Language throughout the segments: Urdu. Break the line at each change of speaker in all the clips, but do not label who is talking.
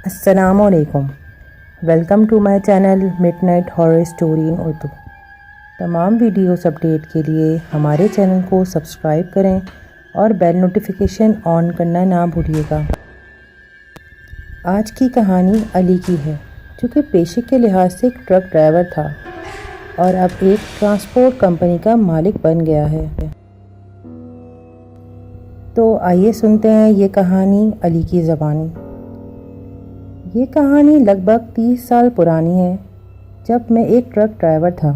السلام علیکم، welcome to my channel midnight horror story in Urdu. تمام ویڈیوز اپڈیٹ کے لیے ہمارے چینل کو سبسکرائب کریں اور بیل نوٹیفیکیشن آن کرنا نہ بھولیے گا۔ آج کی کہانی علی کی ہے، جو کہ پیشے کے لحاظ سے ایک ٹرک ڈرائیور تھا اور اب ایک ٹرانسپورٹ کمپنی کا مالک بن گیا ہے۔ تو آئیے سنتے ہیں یہ کہانی علی کی زبانی۔ یہ کہانی لگ بھگ 30 سال پرانی ہے، جب میں ایک ٹرک ڈرائیور تھا۔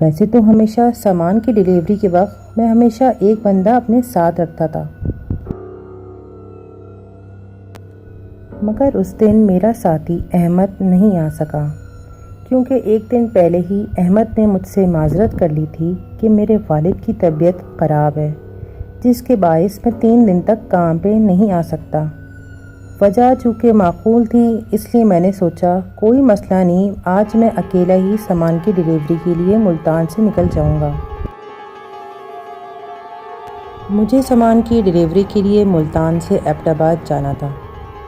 ویسے تو ہمیشہ سامان کی ڈیلیوری کے وقت میں ہمیشہ ایک بندہ اپنے ساتھ رکھتا تھا، مگر اس دن میرا ساتھی احمد نہیں آ سکا، کیونکہ ایک دن پہلے ہی احمد نے مجھ سے معذرت کر لی تھی کہ میرے والد کی طبیعت خراب ہے، جس کے باعث میں 3 دن تک کام پہ نہیں آ سکتا۔ وجہ چونکہ معقول تھی، اس لیے میں نے سوچا کوئی مسئلہ نہیں، آج میں اکیلا ہی سامان کی ڈیلیوری کے لیے ملتان سے نکل جاؤں گا۔ مجھے سامان کی ڈیلیوری کے لیے ملتان سے ایبٹ آباد جانا تھا،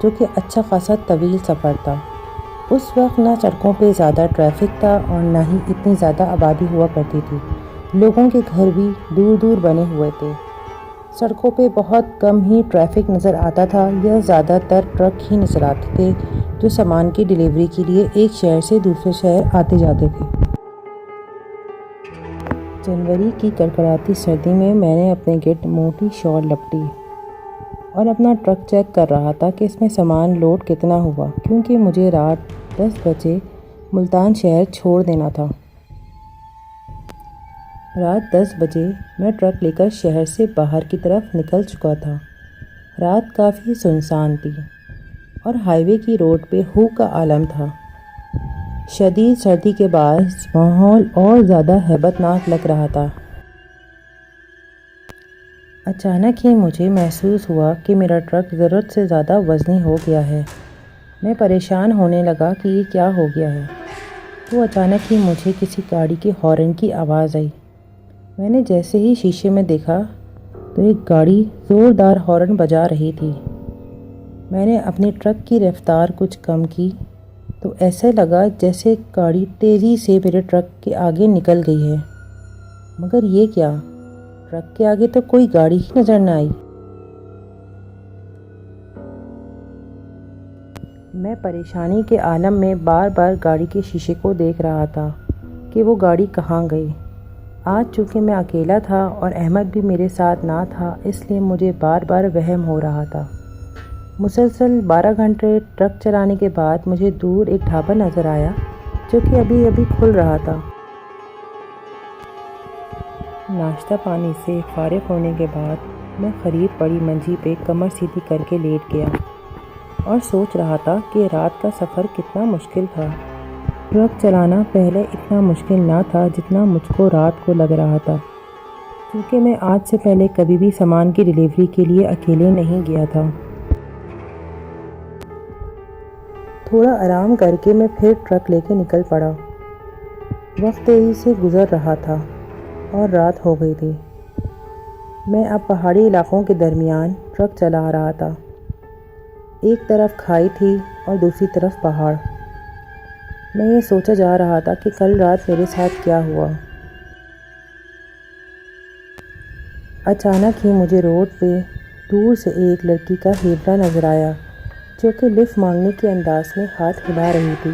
جو کہ اچھا خاصا طویل سفر تھا۔ اس وقت نہ سڑکوں پہ زیادہ ٹریفک تھا اور نہ ہی اتنی زیادہ آبادی ہوا کرتی تھی۔ لوگوں کے گھر بھی دور دور بنے ہوئے تھے۔ سڑکوں پہ بہت کم ہی ٹریفک نظر آتا تھا یا زیادہ تر ٹرک ہی نظر آتے تھے جو سامان کی ڈیلیوری کے لیے ایک شہر سے دوسرے شہر آتے جاتے تھے۔ جنوری کی کڑکڑاتی سردی میں نے اپنے گرد موٹی شال لپٹی اور اپنا ٹرک چیک کر رہا تھا کہ اس میں سامان لوڈ کتنا ہوا، کیونکہ مجھے رات 10 بجے ملتان شہر چھوڑ دینا تھا۔ رات 10 بجے میں ٹرک لے کر شہر سے باہر کی طرف نکل چکا تھا۔ رات کافی سنسان تھی اور ہائی وے کی روڈ پہ ہو کا عالم تھا۔ شدید سردی کے باعث ماحول اور زیادہ ہیبت ناک لگ رہا تھا۔ اچانک ہی مجھے محسوس ہوا کہ میرا ٹرک ضرورت سے زیادہ وزنی ہو گیا ہے۔ میں پریشان ہونے لگا کہ یہ کیا ہو گیا ہے۔ تو اچانک ہی مجھے کسی گاڑی کے ہارن کی آواز آئی۔ میں نے جیسے ہی شیشے میں دیکھا تو ایک گاڑی زوردار ہارن بجا رہی تھی۔ میں نے اپنی ٹرک کی رفتار کچھ کم کی تو ایسے لگا جیسے گاڑی تیزی سے میرے ٹرک کے آگے نکل گئی ہے، مگر یہ کیا، ٹرک کے آگے تو کوئی گاڑی ہی نظر نہ آئی۔ میں پریشانی کے عالم میں بار بار گاڑی کے شیشے کو دیکھ رہا تھا کہ وہ گاڑی کہاں گئی۔ آج چونکہ میں اکیلا تھا اور احمد بھی میرے ساتھ نہ تھا، اس لیے مجھے بار بار وہم ہو رہا تھا۔ مسلسل 12 گھنٹے ٹرک چلانے کے بعد مجھے دور ایک ڈھابا نظر آیا، جو کہ ابھی ابھی کھل رہا تھا۔ ناشتہ پانی سے فارغ ہونے کے بعد میں قریب پڑی منجی پہ کمر سیدھی کر کے لیٹ گیا اور سوچ رہا تھا کہ رات کا سفر کتنا مشکل تھا۔ ٹرک چلانا پہلے اتنا مشکل نہ تھا جتنا مجھ کو رات کو لگ رہا تھا، کیونکہ میں آج سے پہلے کبھی بھی سامان کی ڈیلیوری کے لیے اکیلے نہیں گیا تھا۔ تھوڑا آرام کر کے میں پھر ٹرک لے کے نکل پڑا۔ وقت تیزی سے گزر رہا تھا اور رات ہو گئی تھی۔ میں اب پہاڑی علاقوں کے درمیان ٹرک چلا رہا تھا۔ ایک طرف کھائی تھی اور دوسری طرف پہاڑ۔ میں یہ سوچا جا رہا تھا کہ کل رات میرے ساتھ کیا ہوا۔ اچانک ہی مجھے روڈ پہ دور سے ایک لڑکی کا ہیبلا نظر آیا، جو کہ لفٹ مانگنے کے انداز میں ہاتھ ہلا رہی تھی۔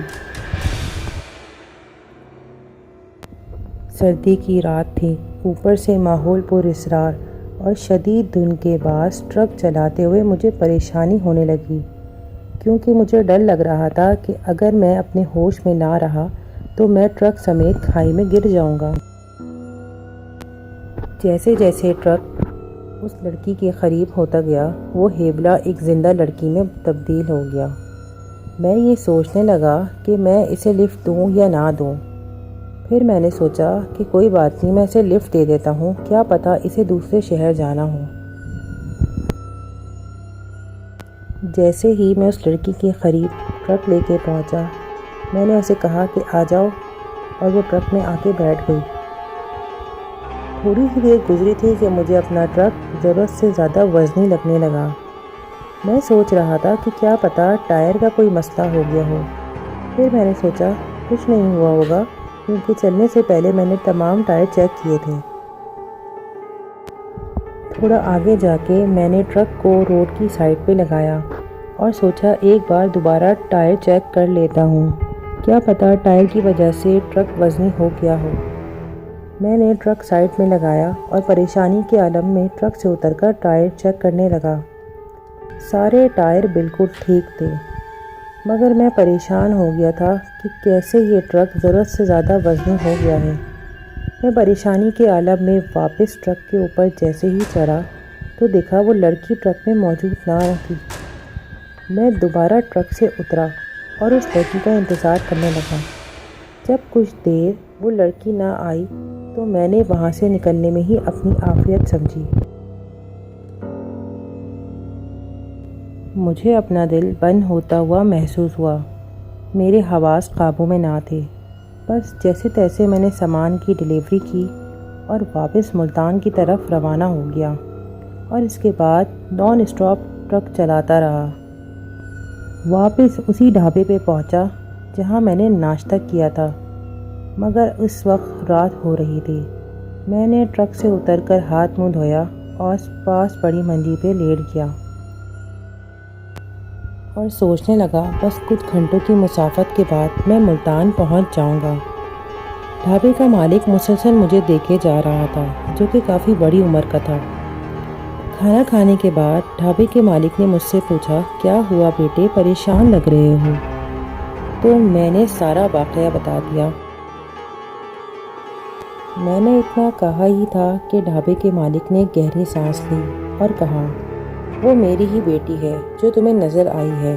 سردی کی رات تھی، اوپر سے ماحول پر اسرار اور شدید دھند کے باعث ٹرک چلاتے ہوئے مجھے پریشانی ہونے لگی، کیونکہ مجھے ڈر لگ رہا تھا کہ اگر میں اپنے ہوش میں نہ رہا تو میں ٹرک سمیت کھائی میں گر جاؤں گا۔ جیسے جیسے ٹرک اس لڑکی کے قریب ہوتا گیا، وہ ہیبلا ایک زندہ لڑکی میں تبدیل ہو گیا۔ میں یہ سوچنے لگا کہ میں اسے لفٹ دوں یا نہ دوں۔ پھر میں نے سوچا کہ کوئی بات نہیں، میں اسے لفٹ دے دیتا ہوں، کیا پتہ اسے دوسرے شہر جانا ہو۔ جیسے ہی میں اس لڑکی کے قریب ٹرک لے کے پہنچا، میں نے اسے کہا کہ آ جاؤ، اور وہ ٹرک میں آ کے بیٹھ گئی۔ تھوڑی سی دیر گزری تھی کہ مجھے اپنا ٹرک ضرورت سے زیادہ وزنی لگنے لگا۔ میں سوچ رہا تھا کہ کیا پتہ ٹائر کا کوئی مسئلہ ہو گیا ہو۔ پھر میں نے سوچا کچھ نہیں ہوا ہوگا، کیونکہ چلنے سے پہلے میں نے تمام ٹائر چیک کیے تھے۔ تھوڑا آگے جا کے میں نے ٹرک کو روڈ کی سائڈ پہ لگایا اور سوچا ایک بار دوبارہ ٹائر چیک کر لیتا ہوں، کیا پتہ ٹائر کی وجہ سے ٹرک وزنی ہو گیا ہو۔ میں نے ٹرک سائڈ میں لگایا اور پریشانی کے عالم میں ٹرک سے اتر کر ٹائر چیک کرنے لگا۔ سارے ٹائر بالکل ٹھیک تھے، مگر میں پریشان ہو گیا تھا کہ کیسے یہ ٹرک ضرورت سے زیادہ وزنی ہو گیا ہے۔ میں پریشانی کے عالم میں واپس ٹرک کے اوپر جیسے ہی چڑھا تو دیکھا وہ لڑکی ٹرک میں موجود نہ تھی۔ میں دوبارہ ٹرک سے اترا اور اس لڑکی کا انتظار کرنے لگا۔ جب کچھ دیر وہ لڑکی نہ آئی تو میں نے وہاں سے نکلنے میں ہی اپنی عافیت سمجھی۔ مجھے اپنا دل بند ہوتا ہوا محسوس ہوا۔ میرے حواس قابو میں نہ تھے۔ بس جیسے تیسے میں نے سامان کی ڈیلیوری کی اور واپس ملتان کی طرف روانہ ہو گیا، اور اس کے بعد نان اسٹاپ ٹرک چلاتا رہا۔ واپس اسی ڈھابے پہ پہنچا جہاں میں نے ناشتہ کیا تھا، مگر اس وقت رات ہو رہی تھی۔ میں نے ٹرک سے اتر کر ہاتھ منہ دھویا اور پاس پڑی منجی پہ لیٹ گیا اور سوچنے لگا بس کچھ گھنٹوں کی مسافت کے بعد میں ملتان پہنچ جاؤں گا۔ ڈھابے کا مالک مسلسل مجھے دیکھے جا رہا تھا، جو کہ کافی بڑی عمر کا تھا۔ کھانا کھانے کے بعد ڈھابے کے مالک نے مجھ سے پوچھا، کیا ہوا بیٹے، پریشان لگ رہے ہو؟ تو میں نے سارا واقعہ بتا دیا۔ میں نے اتنا کہا ہی تھا کہ ڈھابے کے مالک نے گہری سانس لی اور کہا، وہ میری ہی بیٹی ہے جو تمہیں نظر آئی ہے۔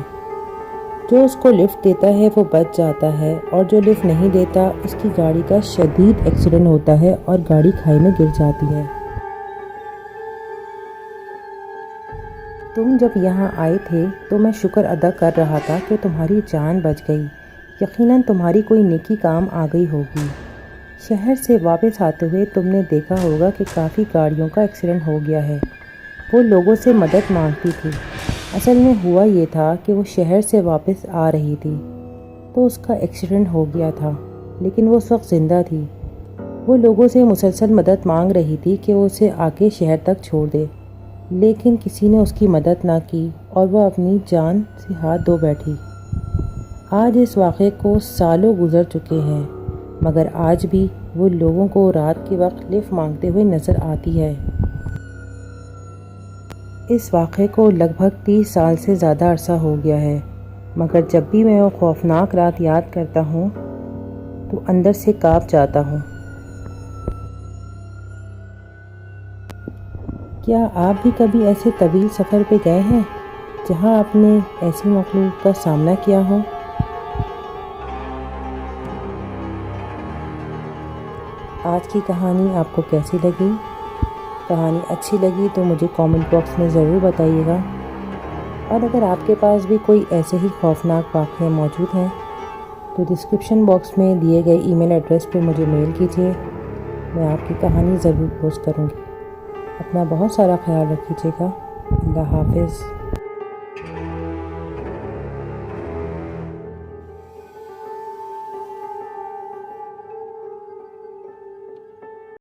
جو اس کو لفٹ دیتا ہے وہ بچ جاتا ہے، اور جو لفٹ نہیں دیتا اس کی گاڑی کا شدید ایکسیڈنٹ ہوتا ہے اور گاڑی کھائی میں گر جاتی ہے۔ تم جب یہاں آئے تھے تو میں شکر ادا کر رہا تھا کہ تمہاری جان بچ گئی۔ یقیناً تمہاری کوئی نیکی کام آ گئی ہوگی۔ شہر سے واپس آتے ہوئے تم نے دیکھا ہوگا کہ کافی گاڑیوں کا ایکسیڈنٹ ہو گیا ہے۔ وہ لوگوں سے مدد مانگتی تھی۔ اصل میں ہوا یہ تھا کہ وہ شہر سے واپس آ رہی تھی تو اس کا ایکسیڈنٹ ہو گیا تھا، لیکن وہ اس وقت زندہ تھی۔ وہ لوگوں سے مسلسل مدد مانگ رہی تھی کہ وہ اسے آ کے شہر تک چھوڑ دے، لیکن کسی نے اس کی مدد نہ کی اور وہ اپنی جان سے ہاتھ دھو بیٹھی۔ آج اس واقعے کو سالوں گزر چکے ہیں، مگر آج بھی وہ لوگوں کو رات کے وقت لفٹ مانگتے ہوئے نظر آتی ہے۔ اس واقعے کو لگ بھگ 30 سال سے زیادہ عرصہ ہو گیا ہے، مگر جب بھی میں وہ خوفناک رات یاد کرتا ہوں تو اندر سے کانپ جاتا ہوں۔ کیا آپ بھی کبھی ایسے طویل سفر پہ گئے ہیں جہاں آپ نے ایسی مخلوق کا سامنا کیا ہو؟ آج کی کہانی آپ کو کیسی لگی؟ کہانی اچھی لگی تو مجھے کامنٹ باکس میں ضرور بتائیے گا، اور اگر آپ کے پاس بھی کوئی ایسے ہی خوفناک واقعے موجود ہیں تو ڈسکرپشن باکس میں دیے گئے ای میل ایڈریس پہ مجھے میل کیجیے، میں آپ کی کہانی ضرور پوسٹ کروں گی۔ اپنا بہت سارا خیال رکھیے گا۔ اللہ حافظ۔